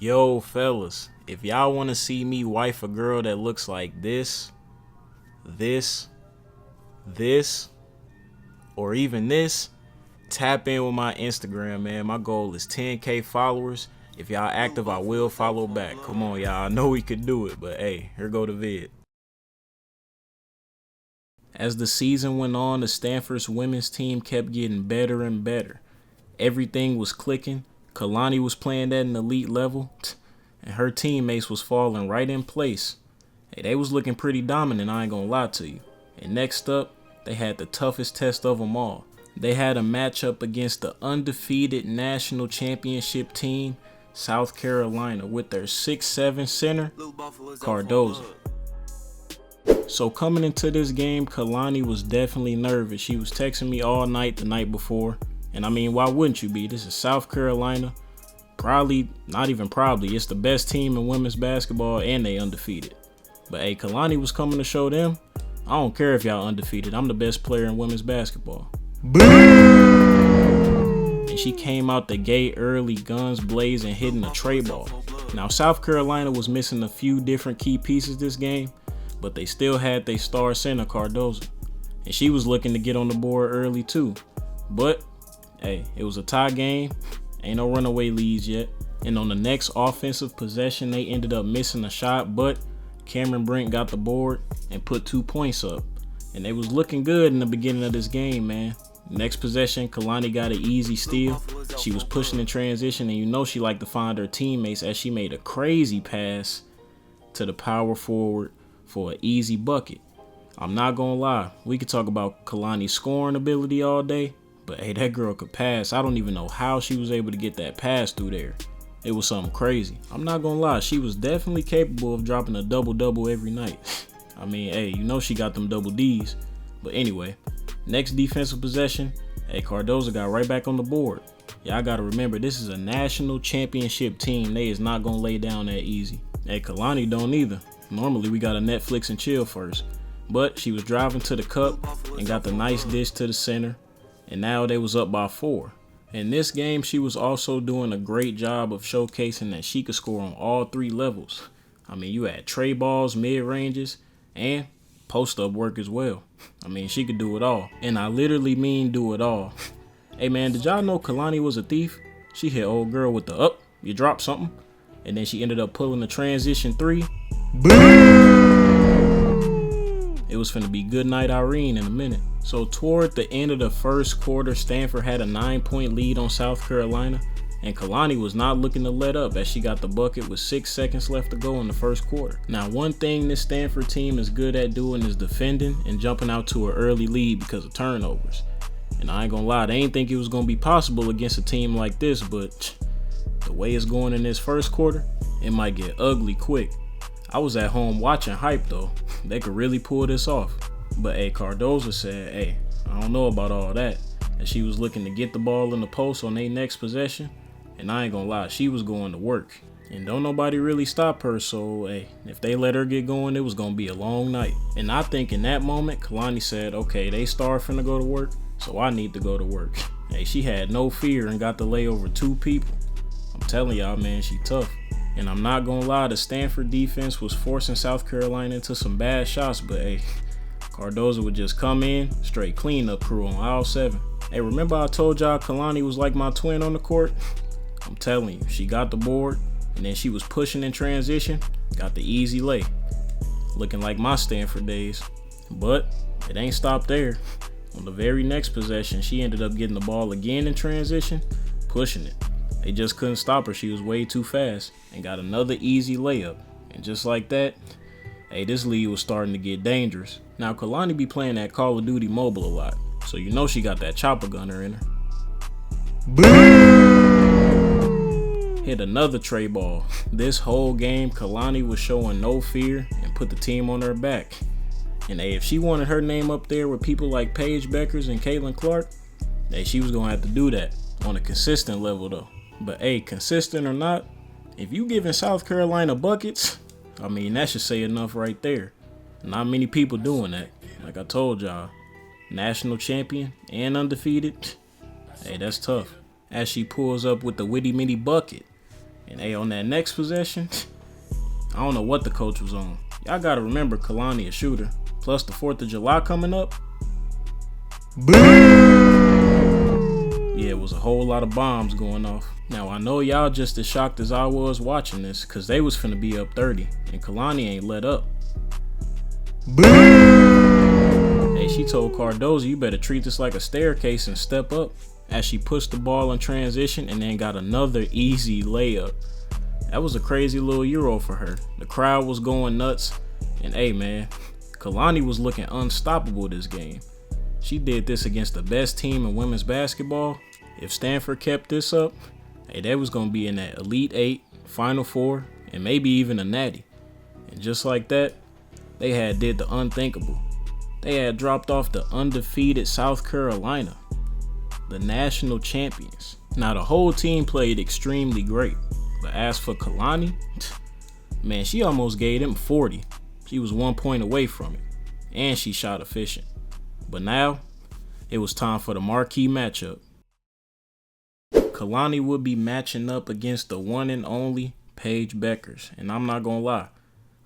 Yo, fellas, if y'all want to see me wife a girl that looks like this, or even this, tap in with my Instagram, man. My goal is 10K followers. If y'all active, I will follow back. Come on, y'all. I know we could do it, but hey, here go the vid. As the season went on, the Stanford's women's team kept getting better and better. Everything was clicking. KALANI was playing at an elite level, and her teammates was falling right in place. Hey, they was looking pretty dominant, I ain't gonna lie to you. And next up, they had the toughest test of them all. They had a matchup against the undefeated national championship team, South Carolina, with their 6'7" center, Cardozo. So coming into this game, KALANI was definitely nervous. She was texting me all night the night before. And I mean, why wouldn't you be? This is South Carolina. Probably, not even probably, it's the best team in women's basketball and they undefeated. But hey, KALANI was coming to show them, I don't care if y'all undefeated. I'm the best player in women's basketball. Boom! And she came out the gate early, guns blazing, hitting a tray ball. Now, South Carolina was missing a few different key pieces this game, but they still had their star center, Cardozo. And she was looking to get on the board early too. But hey, it was a tie game. Ain't no runaway leads yet. And on the next offensive possession, they ended up missing a shot, but Cameron Brent got the board and put 2 points up. And they was looking good in the beginning of this game, man. Next possession, KALANI got an easy steal. She was pushing in transition, and you know she liked to find her teammates as she made a crazy pass to the power forward for an easy bucket. I'm not gonna lie, we could talk about KALANI's scoring ability all day, but hey, that girl could pass. I don't even know how she was able to get that pass through there. It was something crazy. I'm not gonna lie, she was definitely capable of dropping a double-double every night. I mean, hey, you know she got them double Ds. But anyway, next defensive possession, hey, Cardozo got right back on the board. Y'all gotta remember, this is a national championship team. They is not gonna lay down that easy. Hey, KALANI don't either. Normally, we gotta Netflix and chill first. But she was driving to the cup and got the nice dish to the center. And now they was up by 4. In this game, she was also doing a great job of showcasing that she could score on all 3 levels. I mean, you had tray balls, mid-ranges, and post-up work as well. I mean, she could do it all. And I literally mean do it all. Hey man, did y'all know KALANI was a thief? She hit old girl with the up, you dropped something, and then she ended up pulling the transition 3. Boom! It was finna be good night Irene in a minute. So toward the end of the first quarter, Stanford had a 9-point lead on South Carolina, and KALANI was not looking to let up as she got the bucket with 6 seconds left to go in the first quarter. Now, one thing this Stanford team is good at doing is defending and jumping out to an early lead because of turnovers. And I ain't gonna lie, they ain't think it was gonna be possible against a team like this, but the way it's going in this first quarter, it might get ugly quick. I was at home watching hype though. They could really pull this off. But hey, Cardozo said, hey, I don't know about all that. And she was looking to get the ball in the post on their next possession. And I ain't gonna lie, she was going to work. And don't nobody really stop her, so hey, if they let her get going, it was gonna be a long night. And I think in that moment, KALANI said, okay, they starting to go to work, so I need to go to work. Hey, she had no fear and got to lay over 2 people. I'm telling y'all, man, she tough. And I'm not gonna lie, the Stanford defense was forcing South Carolina into some bad shots, but hey, Cardozo would just come in, straight cleanup crew on aisle 7. Hey, remember I told y'all KALANI was like my twin on the court? I'm telling you, she got the board, and then she was pushing in transition, got the easy lay. Looking like my Stanford days. But it ain't stopped there. On the very next possession, she ended up getting the ball again in transition, pushing it. They just couldn't stop her. She was way too fast and got another easy layup. And just like that, hey, this lead was starting to get dangerous. Now, KALANI be playing that Call of Duty mobile a lot, so you know she got that chopper gunner in her. Boom! Hit another tray ball. This whole game, KALANI was showing no fear and put the team on her back. And hey, if she wanted her name up there with people like PAIGE BUECKERS and Caitlin Clark, hey, she was gonna have to do that on a consistent level though. But hey, consistent or not, if you giving South Carolina buckets, I mean, that should say enough right there. Not many people doing that. Like I told y'all, national champion and undefeated, hey, that's tough. As she pulls up with the witty-mitty bucket. And hey, on that next possession, I don't know what the coach was on. Y'all gotta remember Kalani a shooter. Plus the 4th of July coming up. Boom! Yeah, it was a whole lot of bombs going off. Now I know y'all just as shocked as I was watching this, cause they was finna be up 30 and Kalani ain't let up. Boom! Hey, she told Cardozo, you better treat this like a staircase and step up, as she pushed the ball in transition and then got another easy layup. That was a crazy little Euro for her. The crowd was going nuts, and hey man, Kalani was looking unstoppable this game. She did this against the best team in women's basketball. If Stanford kept this up, hey, they was gonna be in that Elite 8, Final 4, and maybe even a natty. And just like that, they had did the unthinkable. They had dropped off the undefeated South Carolina, the national champions. Now the whole team played extremely great, but as for Kalani, man, she almost gave them 40. She was 1 point away from it, and she shot efficient. But now, it was time for the marquee matchup. Kalani would be matching up against the one and only PAIGE BUECKERS, and I'm not gonna lie,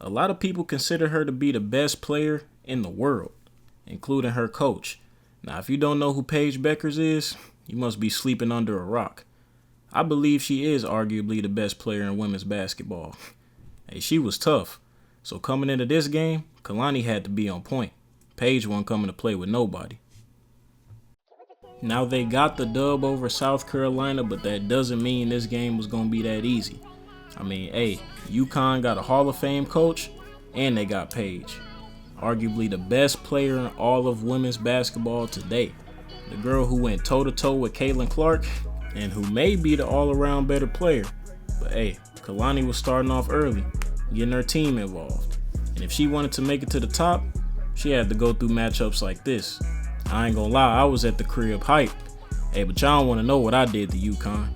a lot of people consider her to be the best player in the world, including her coach. Now, if you don't know who PAIGE BUECKERS is, you must be sleeping under a rock. I believe she is arguably the best player in women's basketball. Hey, she was tough. So coming into this game, Kalani had to be on point. PAIGE wasn't coming to play with nobody. Now they got the dub over South Carolina, but that doesn't mean this game was going to be that easy. I mean, hey, UConn got a Hall of Fame coach, and they got PAIGE, arguably the best player in all of women's basketball today. The girl who went toe-to-toe with Caitlin Clark, and who may be the all-around better player. But hey, Kalani was starting off early, getting her team involved. And if she wanted to make it to the top, she had to go through matchups like this. I ain't gonna lie, I was at the crib hype. Hey, but y'all don't want to know what I did to UConn.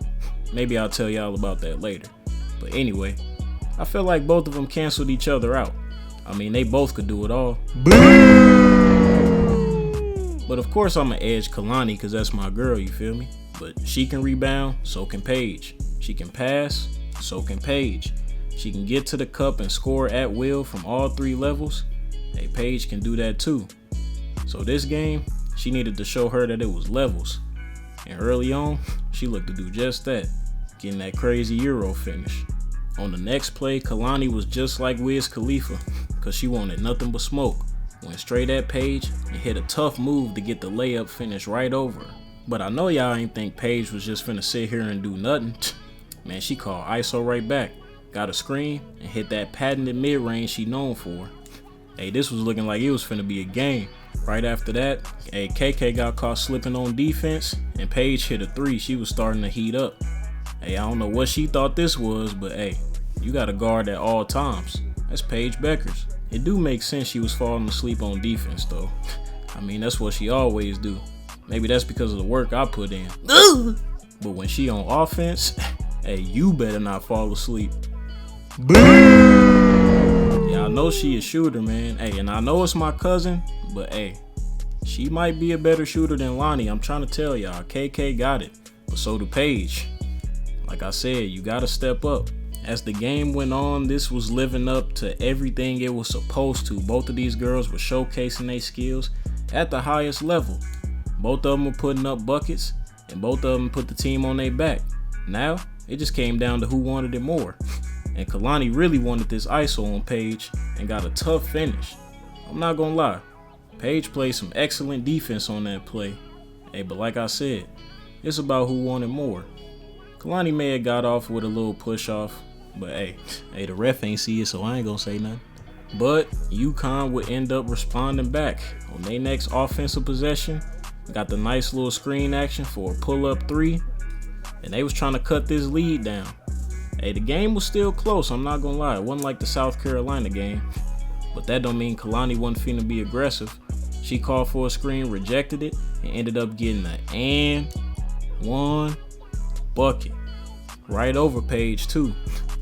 Maybe I'll tell y'all about that later. But anyway, I feel like both of them canceled each other out. I mean, they both could do it all. Boom! But of course I'm gonna edge Kalani because that's my girl, you feel me? But she can rebound, so can PAIGE. She can pass, so can PAIGE. She can get to the cup and score at will from all 3 levels. Hey, PAIGE can do that too. So this game, she needed to show her that it was levels. And early on, she looked to do just that, getting that crazy Euro finish. On the next play, Kalani was just like Wiz Khalifa, cause she wanted nothing but smoke. Went straight at PAIGE and hit a tough move to get the layup finish right over her. But I know y'all ain't think PAIGE was just finna sit here and do nothing. Man, she called ISO right back, got a screen, and hit that patented mid-range she known for. Hey, this was looking like it was finna be a game. Right after that, hey, KK got caught slipping on defense, and PAIGE hit a 3. She was starting to heat up. Hey, I don't know what she thought this was, but hey, you gotta guard at all times. That's PAIGE BUECKERS. It do make sense she was falling asleep on defense though. I mean, that's what she always do. Maybe that's because of the work I put in. But when she on offense, hey, you better not fall asleep. Boom! Yeah, I know she a shooter, man. Hey, and I know it's my cousin, but hey, she might be a better shooter than Lonnie. I'm trying to tell y'all, KK got it, but so do PAIGE. Like I said, you gotta step up. As the game went on, this was living up to everything it was supposed to. Both of these girls were showcasing their skills at the highest level. Both of them were putting up buckets, and both of them put the team on their back. Now, it just came down to who wanted it more. And Kalani really wanted this ISO on PAIGE and got a tough finish. I'm not gonna lie, PAIGE played some excellent defense on that play. Hey, but like I said, it's about who wanted more. Kalani may have got off with a little push off, but hey, the ref ain't see it, so I ain't gonna say nothing. But UConn would end up responding back on their next offensive possession. Got the nice little screen action for a pull-up 3, and they was trying to cut this lead down. Hey, the game was still close, I'm not gonna lie. It wasn't like the South Carolina game, but that don't mean Kalani wasn't finna be aggressive. She called for a screen, rejected it, and ended up getting an one bucket right over PAIGE too.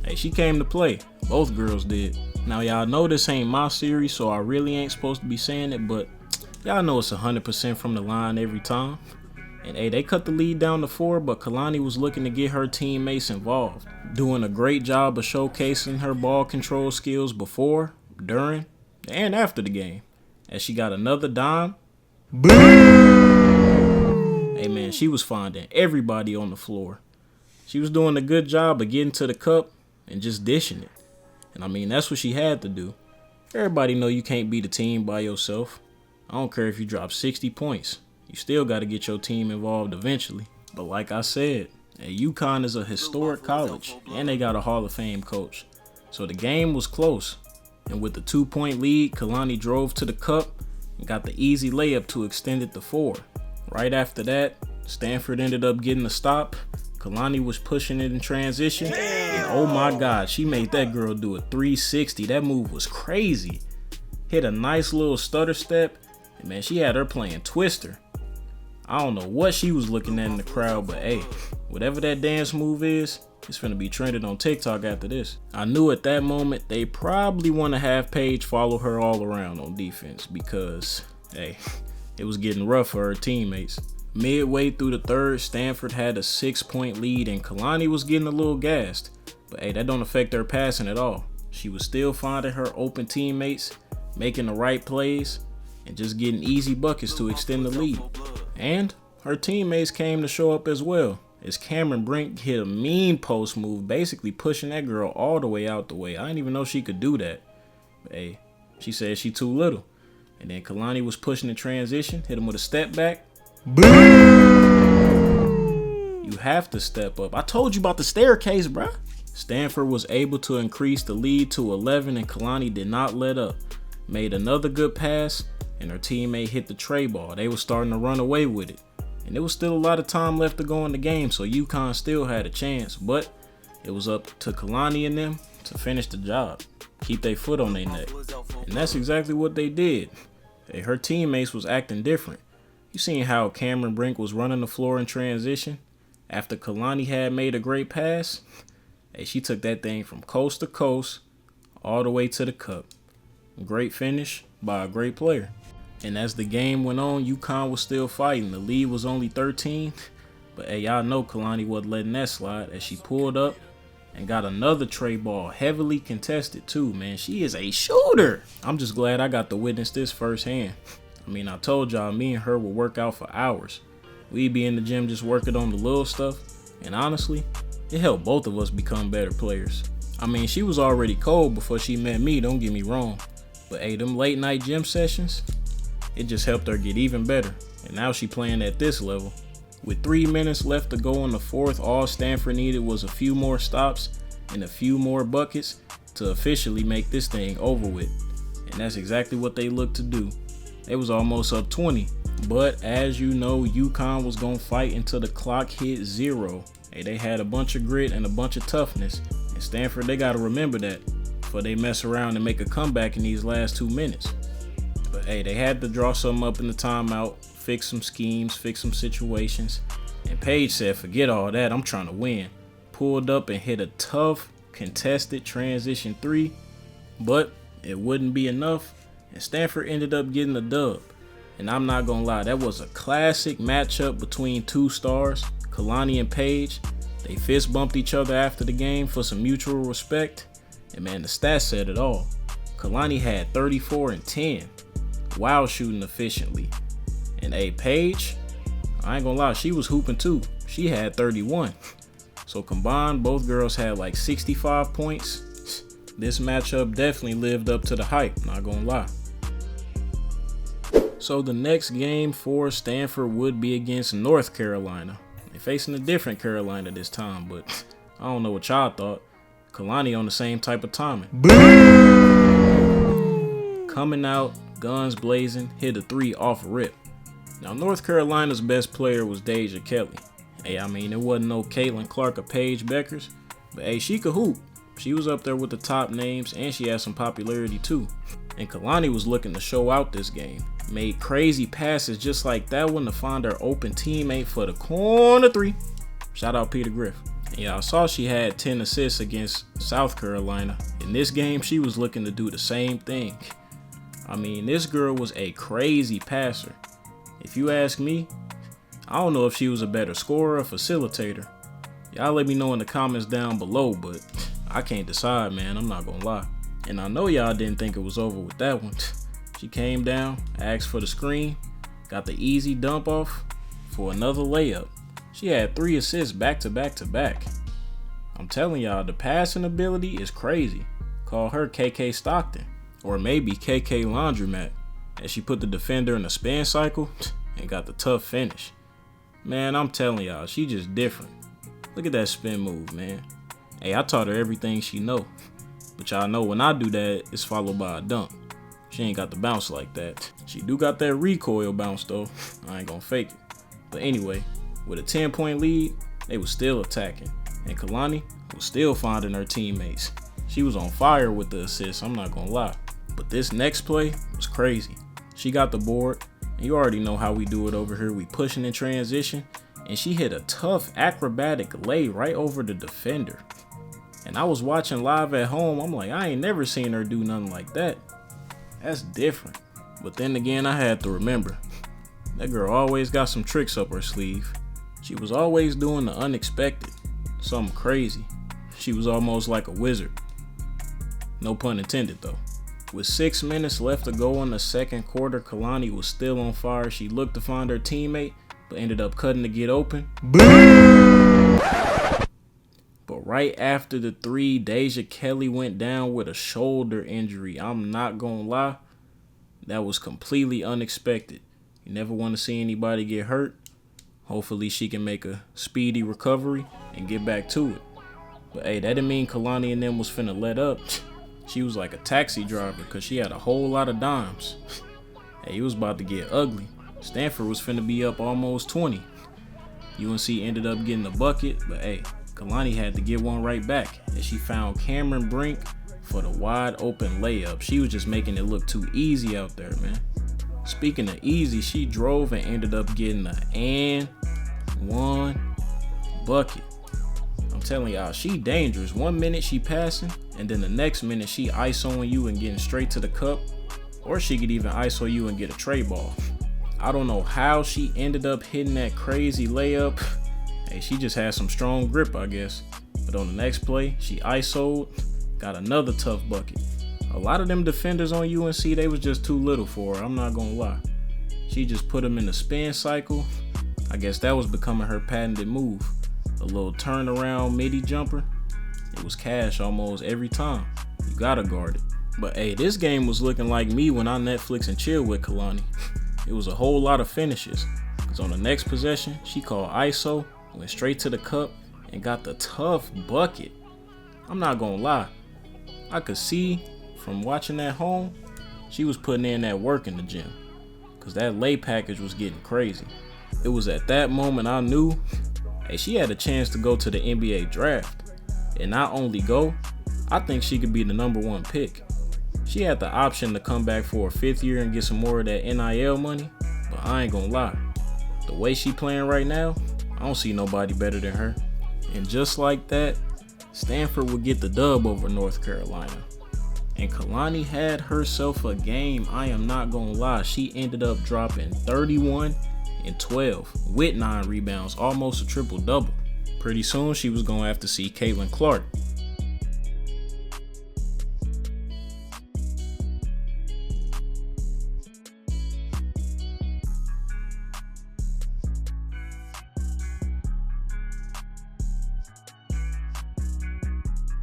Hey, she came to play. Both girls did. Now y'all know this ain't my series, so I really ain't supposed to be saying it, but y'all know it's 100% from the line every time. And hey, they cut the lead down to 4, but Kalani was looking to get her teammates involved, doing a great job of showcasing her ball control skills before, during, and after the game. As she got another dime. Boom! Hey man, she was finding everybody on the floor. She was doing a good job of getting to the cup and just dishing it. And I mean, that's what she had to do. Everybody know you can't beat a team by yourself. I don't care if you drop 60 points. You still got to get your team involved eventually. But like I said, UConn is a historic college, and they got a Hall of Fame coach. So the game was close. And with the 2-point lead, Kalani drove to the cup and got the easy layup to extend it to 4. Right after that, Stanford ended up getting a stop. Kalani was pushing it in transition. And oh my God, she made that girl do a 360. That move was crazy. Hit a nice little stutter step. And man, she had her playing Twister. I don't know what she was looking at in the crowd, but hey, whatever that dance move is, it's finna be trending on TikTok after this. I knew at that moment they probably want to have Paige follow her all around on defense because, hey, it was getting rough for her teammates. Midway through the third, Stanford had a 6-point lead and Kalani was getting a little gassed. But hey, that don't affect her passing at all. She was still finding her open teammates, making the right plays, and just getting easy buckets to extend the lead. And her teammates came to show up as well, as Cameron Brink hit a mean post move, basically pushing that girl all the way out the way. I didn't even know she could do that. But hey, she said she too little. And then Kalani was pushing the transition, hit him with a step back. Boom! You have to step up. I told you about the staircase, bruh. Stanford was able to increase the lead to 11 and Kalani did not let up. Made another good pass and her teammate hit the tray ball. They were starting to run away with it. And there was still a lot of time left to go in the game, so UConn still had a chance. But it was up to Kalani and them to finish the job. Keep their foot on their neck. And that's exactly what they did. Hey, her teammates was acting different. You seen how Cameron Brink was running the floor in transition? After Kalani had made a great pass, hey, she took that thing from coast to coast all the way to the cup. Great finish by a great player. And as the game went on, UConn was still fighting. The lead was only 13. But hey, y'all know Kalani wasn't letting that slide as she pulled up and got another tray ball, heavily contested too, man. She is a shooter. I'm just glad I got to witness this firsthand. I mean, I told y'all me and her would work out for hours. We'd be in the gym just working on the little stuff. And honestly, it helped both of us become better players. I mean, she was already cold before she met me, don't get me wrong. But hey, them late night gym sessions, it just helped her get even better. And now she playing at this level. With 3 minutes left to go in the fourth, all Stanford needed was a few more stops and a few more buckets to officially make this thing over with. And that's exactly what they looked to do. They was almost up 20. But as you know, UConn was going to fight until the clock hit 0. Hey, they had a bunch of grit and a bunch of toughness. And Stanford, they got to remember that before they mess around and make a comeback in these last 2 minutes. But hey, they had to draw something up in the timeout, fix some schemes, fix some situations. And Paige said, forget all that, I'm trying to win. Pulled up and hit a tough, contested transition 3. But it wouldn't be enough. And Stanford ended up getting the dub. And I'm not gonna lie, that was a classic matchup between two stars, Kalani and Paige. They fist bumped each other after the game for some mutual respect. And man, the stats said it all. Kalani had 34 and 10 while shooting efficiently. And hey, Paige, I ain't gonna lie, she was hooping too. She had 31. So combined, both girls had like 65 points. This matchup definitely lived up to the hype, not gonna lie. So the next game for Stanford would be against North Carolina. They're facing a different Carolina this time, but I don't know what y'all thought. Kalani on the same type of timing. Boom! Coming out, guns blazing, hit a 3 off rip. Now North Carolina's best player was Deja Kelly. Hey, I mean, it wasn't no Caitlin Clark or PAIGE BUECKERS, but hey, she could hoop. She was up there with the top names and she had some popularity too. And Kalani was looking to show out this game. Made crazy passes just like that one to find her open teammate for the corner 3. Shout out Peter Griff. Yeah, I saw she had 10 assists against South Carolina. In this game, she was looking to do the same thing. I mean, this girl was a crazy passer. If you ask me, I don't know if she was a better scorer or facilitator. Y'all let me know in the comments down below, but I can't decide, man. I'm not gonna lie. And I know y'all didn't think it was over with that one. She came down, asked for the screen, got the easy dump off for another layup. She had 3 assists back to back to back. I'm telling y'all, the passing ability is crazy. Call her KK Stockton, or maybe KK Laundromat, as she put the defender in a spin cycle and got the tough finish. Man, I'm telling y'all, she just different. Look at that spin move, man. Hey, I taught her everything she know. But y'all know when I do that, it's followed by a dunk. She ain't got the bounce like that. She do got that recoil bounce though. I ain't gonna fake it. But anyway, with a 10-point lead, they was still attacking. And Kalani was still finding her teammates. She was on fire with the assist, I'm not gonna lie. But this next play was crazy. She got the board, and you already know how we do it over here. We pushing in transition, and she hit a tough acrobatic lay right over the defender. And I was watching live at home, I'm like, I ain't never seen her do nothing like that. That's different. But then again, I had to remember, that girl always got some tricks up her sleeve. She was always doing the unexpected, something crazy. She was almost like a wizard. No pun intended though. With 6 minutes left to go in the second quarter, Kalani was still on fire. She looked to find her teammate, but ended up cutting to get open. Boom! But right after the 3, Deja Kelly went down with a shoulder injury. I'm not gonna lie, that was completely unexpected. You never want to see anybody get hurt. Hopefully she can make a speedy recovery and get back to it. But hey, that didn't mean Kalani and them was finna let up. She was like a taxi driver because she had a whole lot of dimes. Hey, it was about to get ugly. Stanford was finna be up almost 20. UNC ended up getting the bucket, but hey, Kalani had to get one right back as she found Cameron Brink for the wide open layup. She was just making it look too easy out there, man. Speaking of easy, she drove and ended up getting an and one bucket. I'm telling y'all, she dangerous. 1 minute she passing, and then the next minute she ISOing you and getting straight to the cup, or she could even ISO you and get a tray ball. I don't know how she ended up hitting that crazy layup. Hey, she just had some strong grip, I guess. But on the next play, she ISO'd, got another tough bucket. A lot of them defenders on UNC, they was just too little for her, I'm not gonna lie. She just put them in the spin cycle. I guess that was becoming her patented move. A little turnaround midi jumper. It was cash almost every time. You gotta guard it. But hey, this game was looking like me when I Netflix and chill with Kalani. It was a whole lot of finishes. Cause on the next possession, she called ISO, went straight to the cup, and got the tough bucket. I'm not gonna lie. I could see from watching at home, she was putting in that work in the gym. Cause that lay package was getting crazy. It was at that moment I knew, hey, she had a chance to go to the NBA draft. And not only go, I think she could be the #1 pick. She had the option to come back for a 5th year and get some more of that NIL money, but I ain't gonna lie. The way she playing right now, I don't see nobody better than her. And just like that, Stanford would get the dub over North Carolina. And Kalani had herself a game, I am not gonna lie. She ended up dropping 31 and 12 with 9 rebounds, almost a triple-double. Pretty soon she was gonna have to see Caitlin Clark.